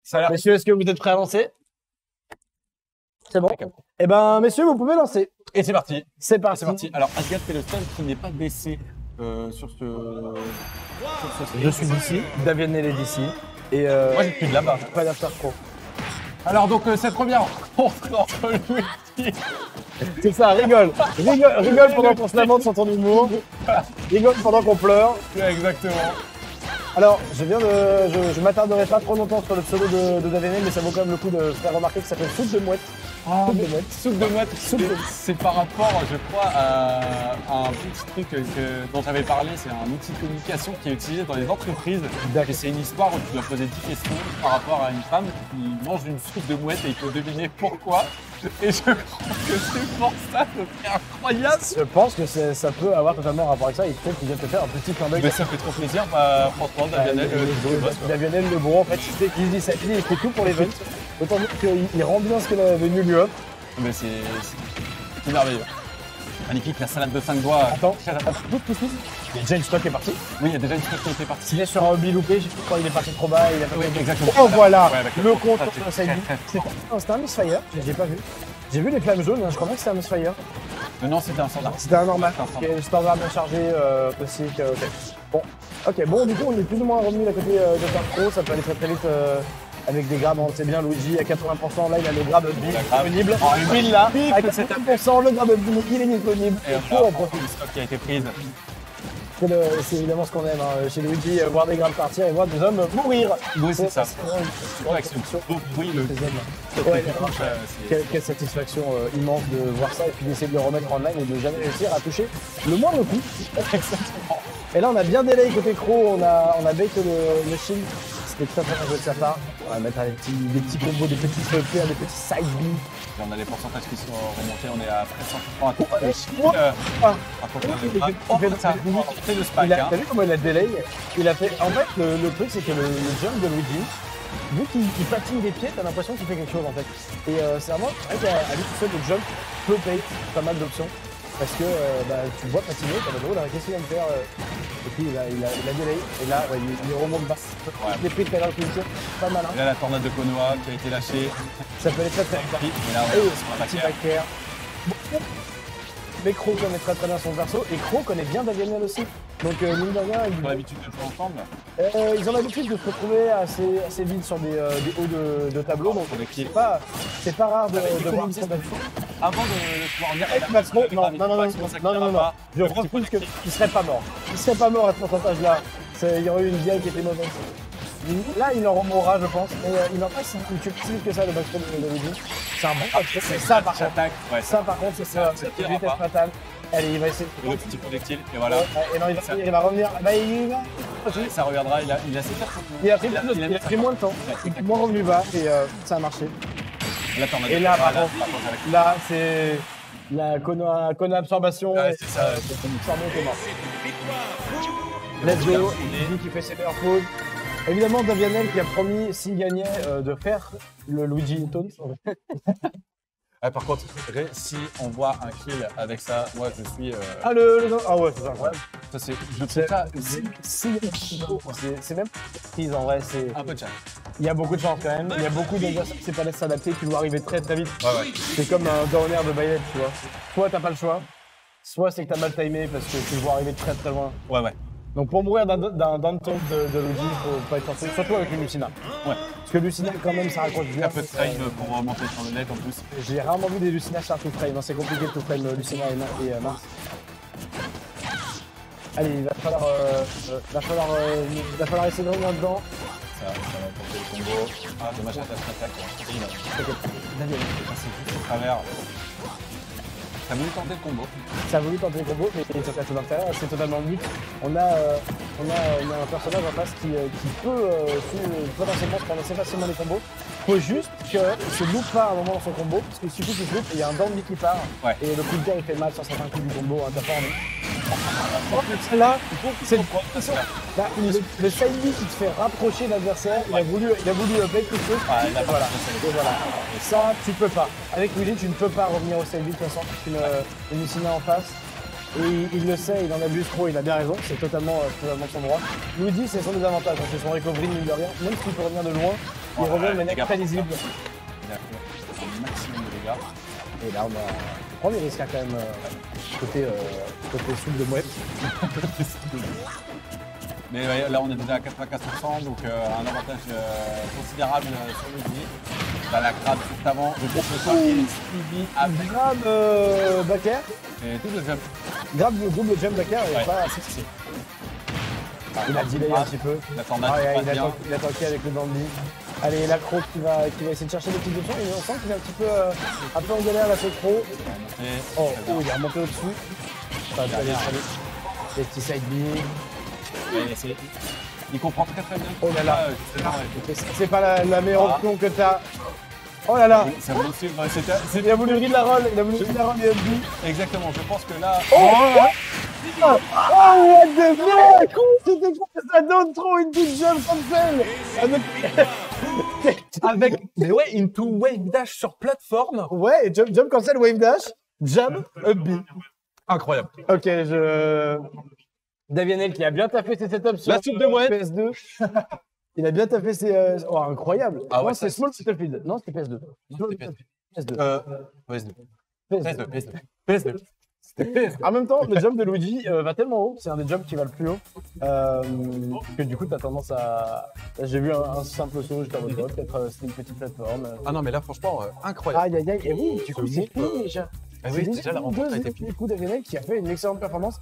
Ça a l'air. Messieurs, est-ce que vous êtes prêts à lancer? C'est bon. Eh ben, messieurs, vous pouvez lancer. Et c'est parti. C'est parti. C'est parti. Alors, Asgard fait le seul qui n'est pas baissé sur ce. Je suis d'ici, David Nel est d'ici. Et Moi, je suis de là-bas. pas d'after pro. Alors, donc, cette première rencontre entre Luigi. C'est ça, rigole. Rigole pendant qu'on se lamente sur ton humour. Rigole pendant qu'on pleure. Ouais, exactement. Alors, je m'attarderai pas trop longtemps sur le pseudo de David Nel, mais ça vaut quand même le coup de se faire remarquer que ça s'appelle Soupe de Mouette. Soupe de Mouette. Soupe de mouette, c'est par rapport, je crois, à un petit truc dont j'avais parlé. C'est un outil de communication qui est utilisé dans les entreprises. Et c'est une histoire où tu dois poser 10 questions par rapport à une femme qui mange une soupe de mouette et il faut deviner pourquoi. Et je crois que c'est pour ça, c'est incroyable. Je pense que ça peut avoir totalement un rapport avec ça. Il faut qu'il vienne te faire un petit clin d'œil. Mais ça fait trop plaisir, franchement, Davianel, Davianel le bon, en fait, il dit ça, il fait tout pour les jeunes. Autant dire qu'il rend bien ce que la venue lui offre. Mais c'est merveilleux. Magnifique, la salade de 5 doigts. Attends, il y a déjà une stock qui est partie. Oui, il y a déjà une stock qui était partie. S'il est sur un hobby loupé, je sais pas quand il est parti trop bas, il a pas Oui, fait- exactement. Oh voilà, Ouais, le contour ça, de Side B. C'était un Misfire, j'ai pas vu. J'ai vu les flammes jaunes, je crois pas que c'était un Misfire. Non, c'était un standard. C'était un normal. C'était un standard. Ok, standard bien chargé, classique, ok. Bon, du coup, on est plus ou moins revenu à côté de Star Pro, ça peut aller très très vite avec des grabs, on le sait bien, Luigi à 80%, là il a le grab B disponible. Il là, à 80%, le grab B, il est disponible. Et Il faut en profiter. le stock qui a été prise. C'est évidemment ce qu'on aime chez Luigi, voir des grabs partir et voir des hommes mourir. Oui, c'est ça. Ouais, Avec ce beau bruit, le Ouais, quelle satisfaction immense de voir ça et puis d'essayer de le remettre en ligne et de jamais réussir à toucher le moindre coup. Et là on a bien délai côté Crow, on a bait le shield. C'était très très bien joué de sa part. On va mettre des petits combos, des petits flippers, des petits side B. On a les pourcentages qui sont remontés, on est à presque 100% à contre le shield. C'est le spike. T'as vu comment il a delay? Il a fait. En fait, le truc c'est que le jump de Luigi, vu qu'il patine des pieds, t'as l'impression qu'il fait quelque chose en fait. Et c'est vraiment vrai qu'à lui tout seul, le jump peut bait pas mal d'options. Parce que tu vois patiner, t'as le drôle, qu'est-ce qu'il vient de faire Et puis il a delay, et là il remonte bas. Les prix de la position, pas malin. Et là, la tornade de Konoha qui a été lâchée. Ça peut aller très très vite. Et là, on Et va petit backer. backer. Mais Crow connaît très très bien son perso, et Crow connaît bien Davianel aussi. Donc mine de rien, Ils ont l'habitude de jouer ensemble. ils ont l'habitude de se retrouver assez vite sur des hauts de tableau, donc Pour des kills. c'est pas rare de voir ça d'habitude. Avant de pouvoir en dire. Non, je refuse qu'il serait pas mort. Il serait pas mort à ce pourcentage-là. Il y aurait eu une vieille qui était mauvaise. Là, il en remourra, je pense. Mais il n'en passe une plus vite que ça, le backstop de Luigi. C'est un bon backstop. C'est ça, par contre. Ça, par contre, c'est une vitesse fatale. Allez, il va essayer de... Le petit projectile, et voilà. Et non, il va revenir. Bah, il va. Ça reviendra, il a assez fait. Il a pris moins de temps. Il est moins revenu bas et ça a marché. Et là, par contre, là, c'est la Konoha absorption. C'est ça. Let's go. Luigi qui fait ses meilleures pauses. Évidemment, Davianel qui a promis, s'il gagnait, de faire le Luigi Taunt. Par contre, si on voit un kill avec ça, moi je suis. Ah ouais, c'est incroyable. Ça c'est. Je trouve ça. C'est même prise en vrai. Un peu de chance. Il y a beaucoup de chance quand même. Il y a beaucoup d'adversaires qui pas laissé s'adapter. Tu dois arriver très très vite. Ouais. C'est comme un downer de Baylet, tu vois. Soit t'as pas le choix, soit c'est que t'as mal timé parce que tu dois arriver très très loin. Ouais. Donc pour mourir d'un downton de Luigi, il faut pas être forcé, surtout avec une Lucina. Ouais. Parce que Lucina quand même ça raccroche bien. Un peu de frame pour remonter sur le net en plus. J'ai rarement vu des Lucina faire tout frame, c'est compliqué de tout frame Lucina et Mars. Allez, il va falloir essayer de revenir dedans. Ça va porter le combo. Ah, dommage, attaque. Daniel, C'est juste au travers. T'as voulu tenter le combo. ça a voulu tenter le combo, mais il s'est caché dans le terrain, c'est totalement le but. On a un personnage en face qui peut potentiellement se prendre assez facilement les combos. Faut juste qu'il se loupe pas à un moment dans son combo, parce qu'il suffit qu'il se loupe et il y a un down qui part. Ouais. Et le coup de cœur il fait mal sur certains coups du combo, t'as pas envie. Là, c'est le side B qui te fait rapprocher l'adversaire, il a voulu bait quelque chose. Ah, il a Voilà. pas Et voilà. Ça, tu peux pas. Avec Luigi, tu ne peux pas revenir au side B de toute façon, parce qu'une Lucina en face. Et il le sait, il en abuse trop, il a bien raison, c'est totalement son droit. Luigi, c'est son désavantage, c'est son recovery, mine de rien. Même s'il peut revenir de loin, Il revient de manière très lisible. Il a fait un maximum de dégâts. Et là, on a le premier risque hein, quand même côté soupe de mouette. Mais ouais, là, on est déjà à 84%, donc un avantage considérable sur le Luigi. Là, la grab juste avant, je pense que ça est suivi avec Grab backer. et double jump. Grab double jump backer et Ouais. pas sexy. Il a delay un petit peu. La tornade Ah, ouais, passe bien. il a tanké avec le Bambi. Allez, l'accro qui va essayer de chercher des petites options. Et on sent qu'il est un peu en galère là, ce croc. Oh, il est remonté au-dessus. Enfin, Derrière. des petits side B. Il comprend très bien. Oh là là. Justement, ouais. C'est pas la meilleure option que t'as. Oh là là. Ça me suit. Il a voulu read la roll. Il a voulu read la roll et FB. Exactement, je pense que là. Oh, what the fuck! C'était quoi ça donne trop une petite jump comme celle? Avec, mais ouais, into wave dash sur plateforme. Ouais, et jump cancel, wave dash, jab, up B. Incroyable. Ok, Davianel qui a bien taffé ses setups sur La soupe de mouette. PS2. Il a bien taffé ses... Oh, incroyable. Ah ouais, non, ça, c'est Small Battlefield. Non, c'était PS2. Non, c'était PS2. PS2. PS2. PS2. PS2. C'était PS2. En même temps, le jump de Luigi va tellement haut, c'est un des jumps qui va le plus haut, que du coup, t'as tendance à... Là, j'ai vu un simple saut, j'étais en mode, peut-être c'était une petite plateforme. Ah non, mais là, franchement, incroyable. Aïe, aïe, aïe. Et oui, du coup, c'est fini déjà. Ah oui, déjà, la rencontre a été Du coup, Davianel qui a fait une excellente performance.